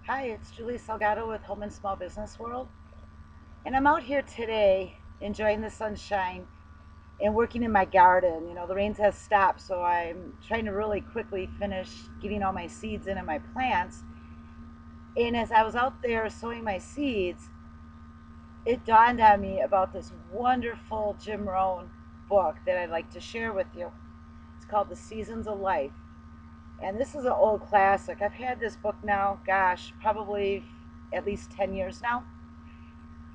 Hi, it's Julie Salgado with Home and Small Business World. And I'm out here today enjoying the sunshine and working in my garden. You know, the rains have stopped, so I'm trying to really quickly finish getting all my seeds into my plants. And as I was out there sowing my seeds, it dawned on me about this wonderful Jim Rohn book that I'd like to share with you. It's called The Seasons of Life. And this is an old classic. I've had this book now, gosh, probably at least 10 years now.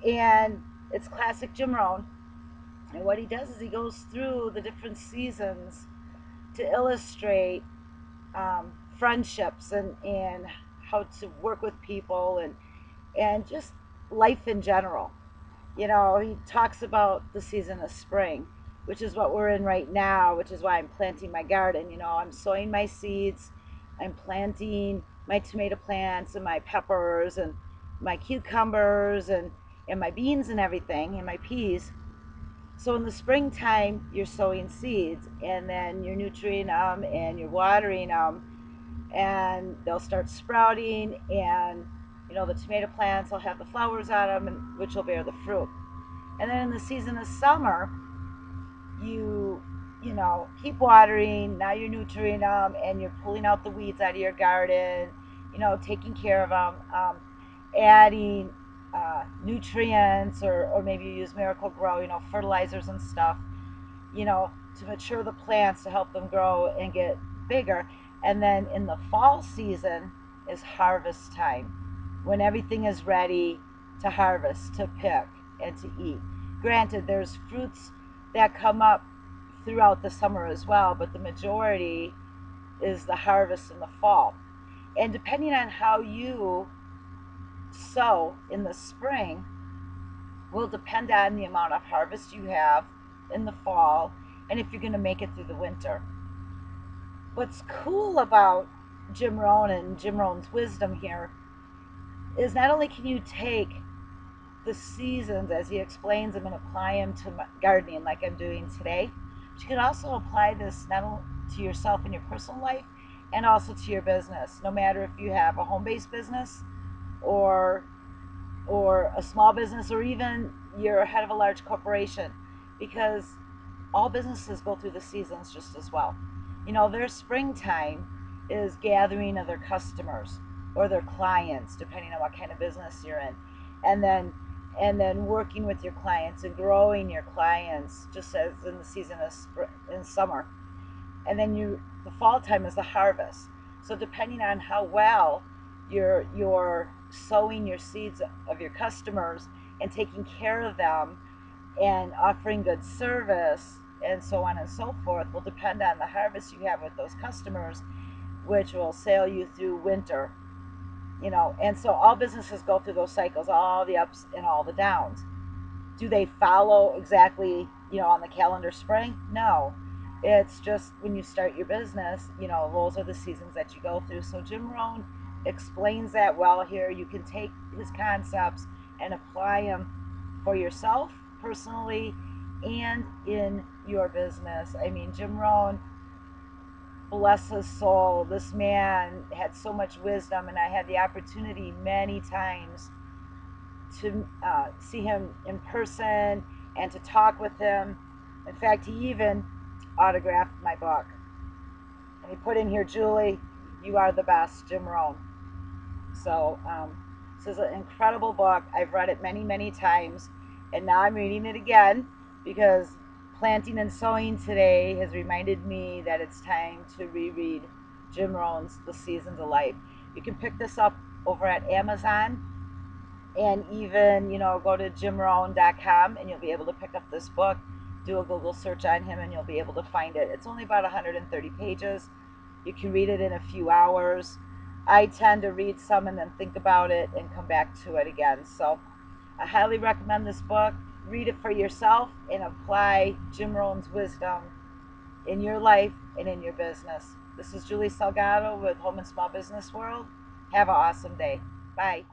And it's classic Jim Rohn. And what he does is he goes through the different seasons to illustrate friendships and how to work with people and just life in general. You know, he talks about the season of spring, which is what we're in right now, which is why I'm planting my garden. You know, I'm sowing my seeds, I'm planting my tomato plants and my peppers and my cucumbers and my beans and everything and my peas. So in the springtime, you're sowing seeds and then you're nutriting them and you're watering them and they'll start sprouting, and you know the tomato plants will have the flowers on them, and which will bear the fruit. And then in the season of summer, you you know keep watering. Now you're nurturing them and you're pulling out the weeds out of your garden. You know, taking care of them, adding nutrients, or maybe you use Miracle Grow. You know, fertilizers and stuff. You know, to mature the plants to help them grow and get bigger. And then in the fall season is harvest time, when everything is ready to harvest, to pick, and to eat. Granted, there's fruits that come up throughout the summer as well, but the majority is the harvest in the fall. And depending on how you sow in the spring will depend on the amount of harvest you have in the fall and if you're going to make it through the winter. What's cool about Jim Rohn and Jim Rohn's wisdom here is not only can you take the seasons as he explains them and apply them to gardening like I'm doing today, but you can also apply this not only to yourself in your personal life and also to your business. No matter if you have a home-based business or a small business, or even you're head of a large corporation, because all businesses go through the seasons just as well. You know, their springtime is gathering of their customers or their clients, depending on what kind of business you're in, and then working with your clients and growing your clients, just as in the season of in summer. And then the fall time is the harvest. So depending on how well you're sowing your seeds of your customers and taking care of them and offering good service and so on and so forth will depend on the harvest you have with those customers, which will sail you through winter. You know, and so all businesses go through those cycles, all the ups and all the downs. Do they follow exactly, you know, on the calendar spring? No. It's just when you start your business, you know, those are the seasons that you go through. So Jim Rohn explains that well here. You can take his concepts and apply them for yourself personally and in your business. I mean, Jim Rohn, bless his soul, this man had so much wisdom, and I had the opportunity many times to see him in person and to talk with him. In fact, he even autographed my book. And he put in here, Julie, you are the best, Jim Rohn. So this is an incredible book. I've read it many, many times, and now I'm reading it again because planting and sowing today has reminded me that it's time to reread Jim Rohn's The Seasons of Life. You can pick this up over at Amazon, and even, you know, go to jimrohn.com and you'll be able to pick up this book. Do a Google search on him and you'll be able to find it. It's only about 130 pages. You can read it in a few hours. I tend to read some and then think about it and come back to it again. So I highly recommend this book. Read it for yourself and apply Jim Rohn's wisdom in your life and in your business. This is Julie Salgado with Home and Small Business World. Have an awesome day. Bye.